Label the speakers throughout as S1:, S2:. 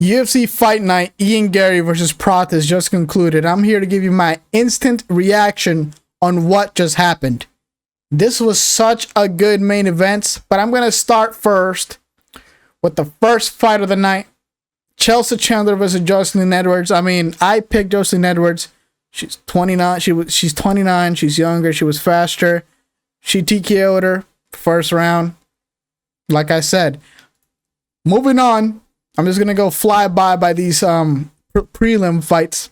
S1: UFC Fight Night, Ian Garry versus Prates just concluded. I'm here to give you my instant reaction on what just happened. This was such a good main event, but I'm going to start first with the first fight of the night. Chandler versus Joselyne Edwards. I mean, I picked Joselyne Edwards. She's 29. She's 29. She's younger. She was faster. She TKO'd her first round. Like I said. Moving on. I'm just gonna go fly by these prelim fights.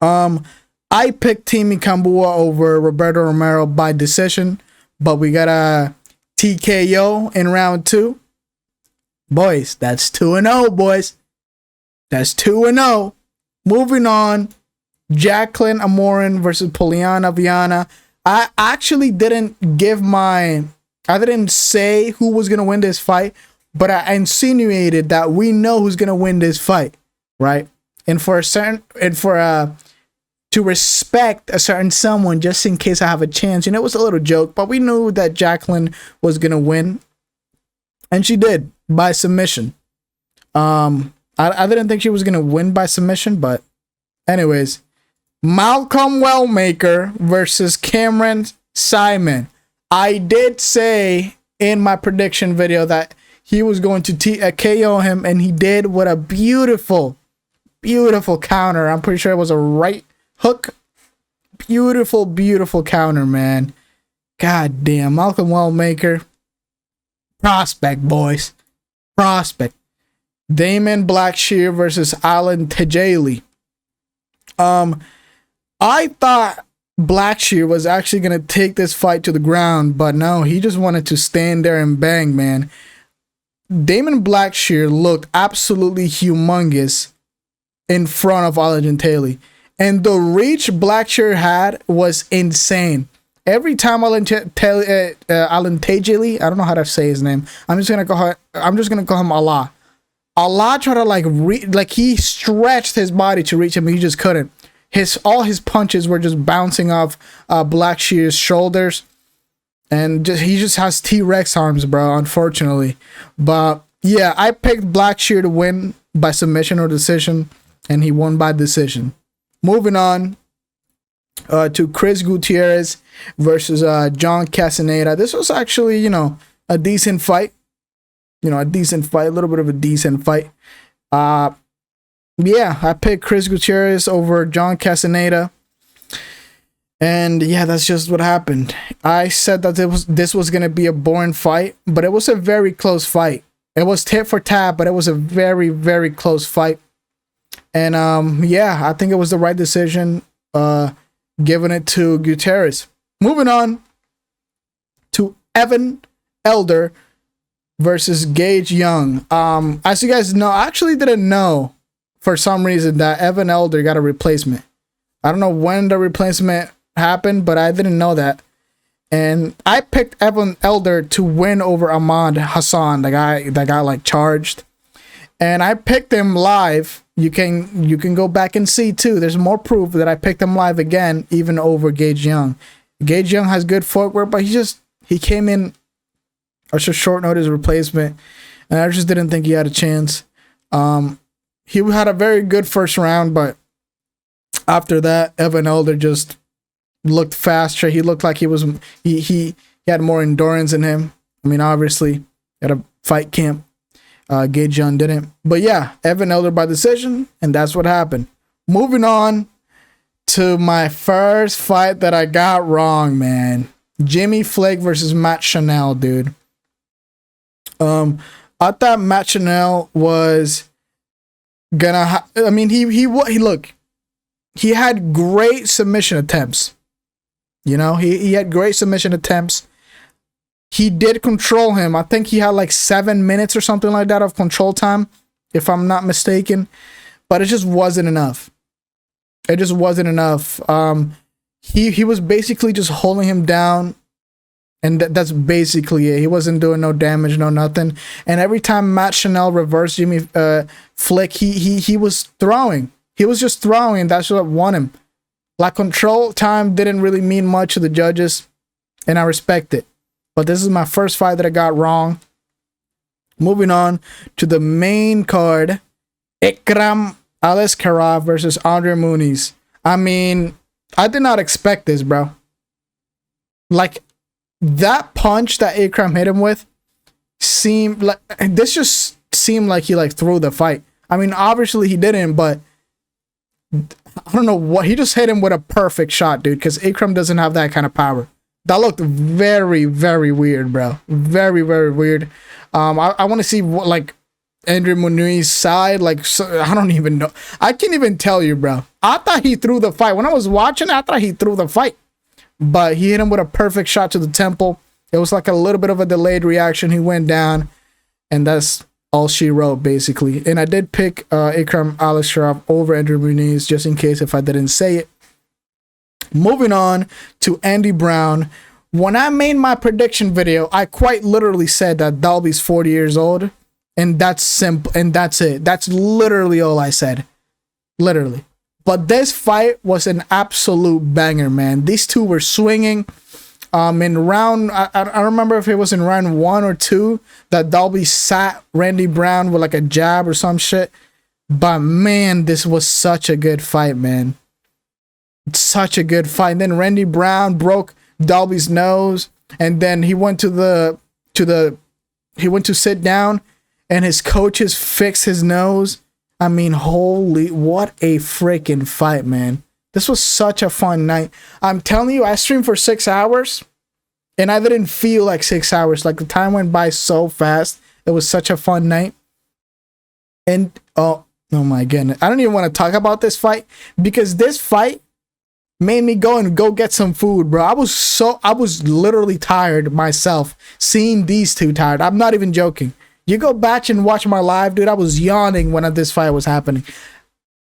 S1: I picked Timmy over Roberto Romero by decision, but we got a TKO in round 2. Boys, that's 2-0, boys. That's 2-0. Moving on, Jacqueline Amorin versus Poliana Viana. I actually didn't I didn't say who was gonna win this fight, but I insinuated that we know who's gonna win this fight, right? And to respect a certain someone, just in case I have a chance, it was a little joke, but we knew that Jacqueline was gonna win, and she did by submission. I didn't think she was gonna win by submission, but anyways, Malcolm Wellmaker versus Cameron Saaimon. I did say in my prediction video that he was going to KO him, and he did with a beautiful counter. I'm pretty sure it was a right hook. Beautiful counter, man. God damn, Malcolm Wellmaker. Prospect, boys. Prospect. Damon Blackshear versus Alatengheili. I thought Blackshear was actually going to take this fight to the ground, but no, he just wanted to stand there and bang, man. Damon Blackshear looked absolutely humongous in front of Alatengheili, and the reach Blackshear had was insane. Every time Alatengheili, I don't know how to say his name. I'm just gonna call him Allah. Allah tried to he stretched his body to reach him, and he just couldn't. All his punches were just bouncing off Blackshear's shoulders. And he just has T-Rex arms, bro, unfortunately. But yeah, I picked Blackshear to win by submission or decision, and he won by decision. Moving on to Chris Gutierrez versus Zhang Castaneda. This was actually, a decent fight. A little bit of a decent fight. Yeah, I picked Chris Gutierrez over Zhang Castaneda. And yeah, that's just what happened. I said that this was going to be a boring fight, but it was a very close fight. It was tit for tat, but it was a very close fight. And yeah, I think it was the right decision giving it to Gutierrez. Moving on to Evan Elder versus Gage Young. As you guys know, I actually didn't know for some reason that Evan Elder got a replacement. I don't know when the replacement happened, but I didn't know that. And I picked Evan Elder to win over Ahmad Hassan, the guy that got charged. And I picked him live. You can go back and see too. There's more proof that I picked him live again, even over Gage Young. Gage Young has good footwork, but he came in a short notice replacement, and I just didn't think he had a chance. He had a very good first round, but after that, Evan Elder just looked faster. He looked like he had more endurance in him. I mean, obviously, at a fight camp, Gage Young didn't. But yeah, Evan Elder by decision, and that's what happened. Moving on to my first fight that I got wrong, man. Jimmy Flake versus Matt Schnell, dude. I thought Matt Schnell was gonna. He had great submission attempts. He had great submission attempts. He did control him. I think he had 7 minutes or something like that of control time, if I'm not mistaken. But it just wasn't enough. It just wasn't enough. He was basically just holding him down, and that's basically it. He wasn't doing no damage, no nothing. And every time Matt Schnell reversed Jimmy Flick, he was throwing. He was just throwing, and that's what won him. Control time didn't really mean much to the judges, and I respect it. But this is my first fight that I got wrong. Moving on to the main card, Ikram Aliskerov versus Andre Muniz. I mean, I did not expect this, bro. Like, that punch that Ikram hit him with seemed like, this just seemed like he like threw the fight. I mean, obviously he didn't, but I don't know what, he just hit him with a perfect shot, dude, because Ikram doesn't have that kind of power. That looked very, very weird, bro. Very, very weird. I want to see what, like, Andre Muniz's side, like, so, I don't even know. I can't even tell you, bro. I thought he threw the fight. When I was watching, I thought he threw the fight. But he hit him with a perfect shot to the temple. It was like a little bit of a delayed reaction. He went down, and that's all she wrote, basically. And I did pick Ikram Aliskerov over Andre Muniz, just in case if I didn't say it. Moving on to Andy Brown. When I made my prediction video, I quite literally said that Dalby's 40 years old. And that's simple, and that's it. That's literally all I said. Literally. But this fight was an absolute banger, man. These two were swinging. In round, I don't remember if it was in round 1 or 2 that Dalby sat Randy Brown with like a jab or some shit. But man, this was such a good fight, man. Such a good fight. And then Randy Brown broke Dalby's nose, and then he went to sit down, and his coaches fixed his nose. I mean, holy, what a freaking fight, man. This was such a fun night. I'm telling you, I streamed for 6 hours, and I didn't feel like 6 hours. Like, the time went by so fast. It was such a fun night. And, oh my goodness. I don't even want to talk about this fight, because this fight made me go get some food, bro. I was literally tired myself seeing these two tired. I'm not even joking. You go back and watch my live, dude. I was yawning when this fight was happening.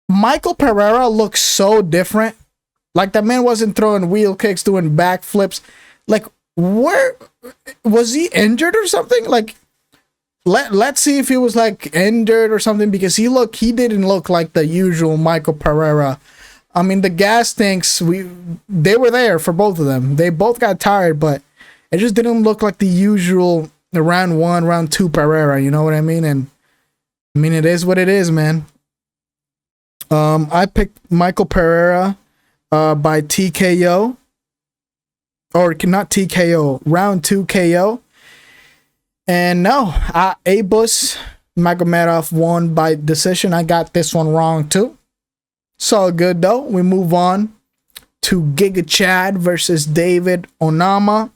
S1: Michael Pereira looks so different. Like, that man wasn't throwing wheel kicks, doing backflips. Like, where was he injured or something? Like, let's see if he was like injured or something, because he didn't look like the usual Michael Pereira. I mean, the gas tanks, they were there for both of them. They both got tired, but it just didn't look like the usual round 1, round 2 Pereira, you know what I mean? And I mean, it is what it is, man. I picked Michael Pereira by TKO, or not TKO, round 2 KO. And no, Abus Magomedov won by decision. I got this one wrong too. It's all good though. We move on to Giga Chad versus David Onama.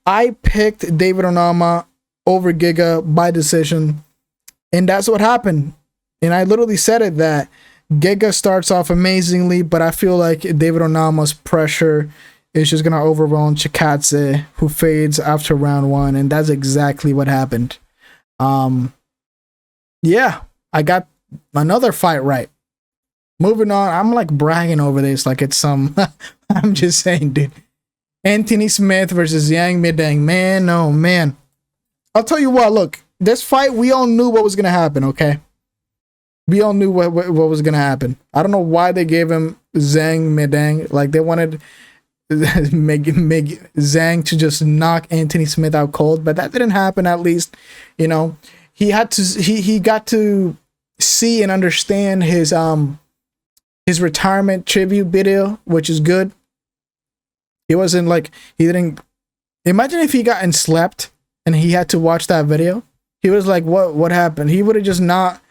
S1: I picked David Onama over Giga by decision, and that's what happened. And I literally said it, that Giga starts off amazingly, but I feel like David Onama's pressure is just gonna overwhelm Chikadze, who fades after round 1, and that's exactly what happened. Yeah, I got another fight right. Moving on, I'm like bragging over this like it's some I'm just saying, dude. Anthony Smith versus Yang Midang. Man, oh man. I'll tell you what, look, this fight, we all knew what was gonna happen, okay? We all knew what was gonna happen. I don't know why they gave him Zhang Midang. Like, they wanted make Zhang to just knock Anthony Smith out cold, but that didn't happen. At least, you know, he got to see and understand his retirement tribute video, which is good. He wasn't like, he didn't, imagine if he got and slept and he had to watch that video. He was like, what happened? He would have just not,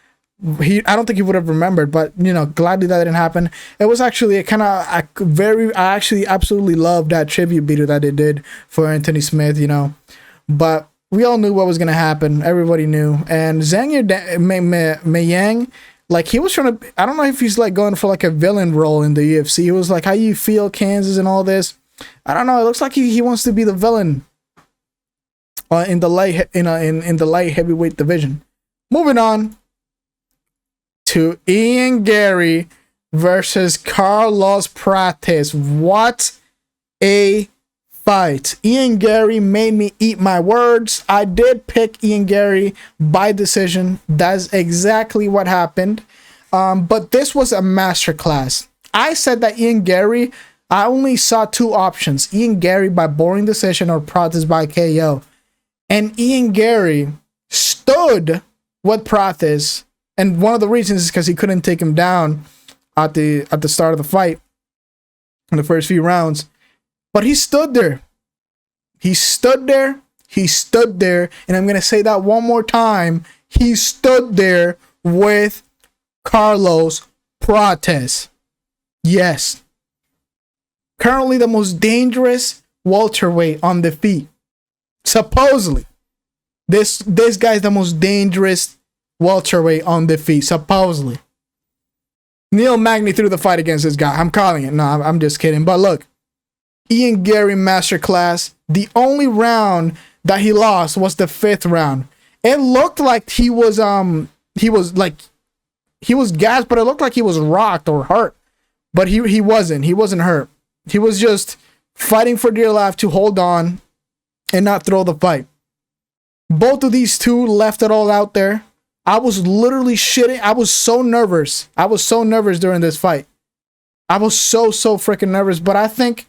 S1: I don't think he would have remembered, but you know, gladly that didn't happen. It was actually a kind of, I actually absolutely loved that tribute video that they did for Anthony Smith, you know, but we all knew what was going to happen. Everybody knew. And Zhang Mingyang, like, he was trying to, I don't know if he's like going for like a villain role in the UFC. He was like, how you feel, Kansas, and all this. I don't know. It looks like he wants to be the villain in the light in the light heavyweight division. Moving on to Ian Garry versus Carlos Prates. What a fight. Ian Garry made me eat my words. I did pick Ian Garry by decision. That's exactly what happened. But this was a masterclass. I said that Ian Garry, I only saw 2 options. Ian Garry by boring decision or Prates by KO. And Ian Garry stood with Prates And one of the reasons is because he couldn't take him down at the start of the fight in the first few rounds. But he stood there. He stood there. He stood there. And I'm going to say that one more time. He stood there with Carlos Prates. Yes. Currently the most dangerous welterweight on the feet. Supposedly. This guy's the most dangerous welterweight on the feet. Supposedly. Neil Magny threw the fight against this guy. I'm calling it. No, I'm just kidding. But look. Ian Garry masterclass. The only round that he lost was the 5th round. It looked like he was gassed, but it looked like he was rocked or hurt. But he wasn't. He wasn't hurt. He was just fighting for dear life to hold on and not throw the fight. Both of these two left it all out there. I was literally shitting. I was so nervous. I was so nervous during this fight. I was so freaking nervous. But I think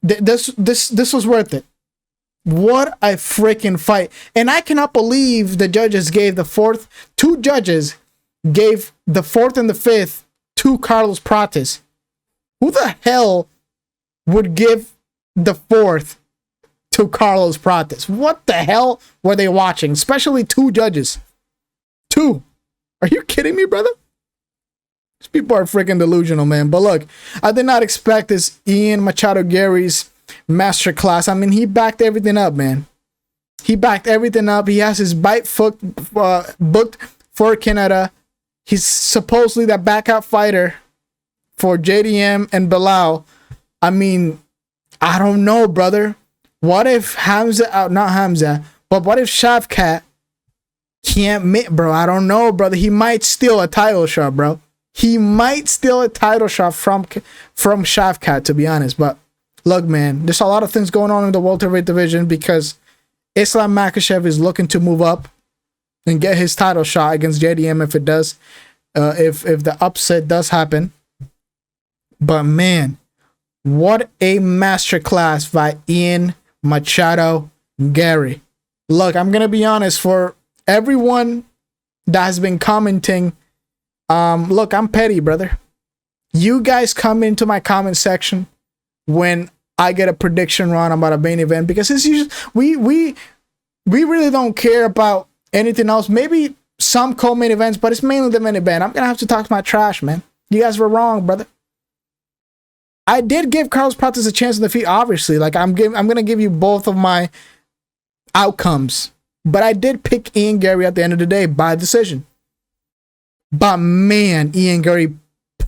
S1: this was worth it. What a freaking fight. And I cannot believe the judges gave the 4th. 2 judges gave the 4th and the 5th to Carlos Prates. Who the hell would give the 4th to Carlos Prates? What the hell were they watching? Especially 2 judges. 2. Are you kidding me, brother? These people are freaking delusional, man. But look, I did not expect this Ian Machado Garry's masterclass. I mean, he backed everything up, man. He backed everything up. He has his booked for Canada. He's supposedly that backup fighter for JDM and Bilal. I mean, I don't know, brother. What if not Hamza, but what if Shavkat can't, bro? I don't know, brother. He might steal a title shot, bro. He might steal a title shot from Shavkat, to be honest. But look, man, there's a lot of things going on in the welterweight division because Islam Makhachev is looking to move up and get his title shot against JDM if it does, if the upset does happen. But man, what a masterclass by Ian Machado Garry. Look, I'm gonna be honest, for everyone that has been commenting, look, I'm petty, brother. You guys come into my comment section when I get a prediction wrong about a main event, because it's usually we really don't care about anything else. Maybe some co-main events, but it's mainly the main event. I'm gonna have to talk my trash, man. You guys were wrong, brother. I did give Carlos Prates a chance in the feet, obviously. Like I'm gonna give you both of my outcomes, but I did pick Ian Garry at the end of the day by decision. But man, Ian Garry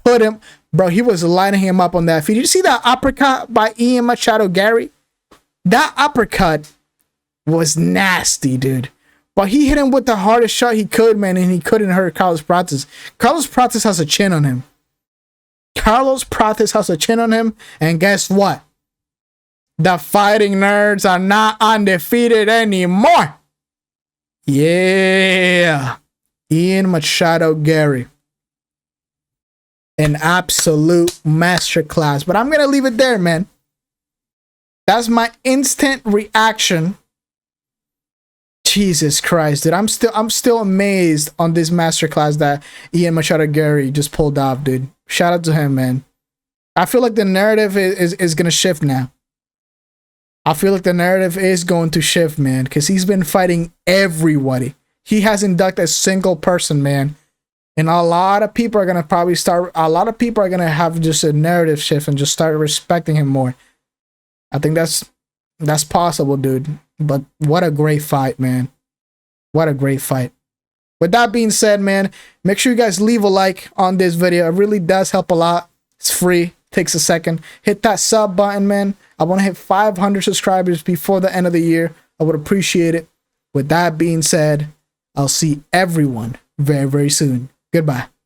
S1: put him, bro. He was lining him up on that feet. Did you see that uppercut by Ian Machado Garry? That uppercut was nasty, dude. But he hit him with the hardest shot he could, man, and he couldn't hurt Carlos Prates. Carlos Prates has a chin on him. Carlos Prates has a chin on him, and guess what? The Fighting Nerds are not undefeated anymore. Yeah. Ian Machado Garry. An absolute masterclass. But I'm going to leave it there, man. That's my instant reaction. Jesus Christ, dude. I'm still amazed on this masterclass that Ian Machado Garry just pulled off, dude. Shout out to him, man. I feel like the narrative is going to shift now. I feel like the narrative is going to shift, man, because he's been fighting everybody. He hasn't ducked a single person, man. And a lot of people are going to probably have just a narrative shift and just start respecting him more. I think that's possible, dude. But what a great fight, man. What a great fight. With that being said, man, make sure you guys leave a like on this video. It really does help a lot. It's free. Takes a second. Hit that sub button, man. I want to hit 500 subscribers before the end of the year. I would appreciate it. With that being said, I'll see everyone very, very soon. Goodbye.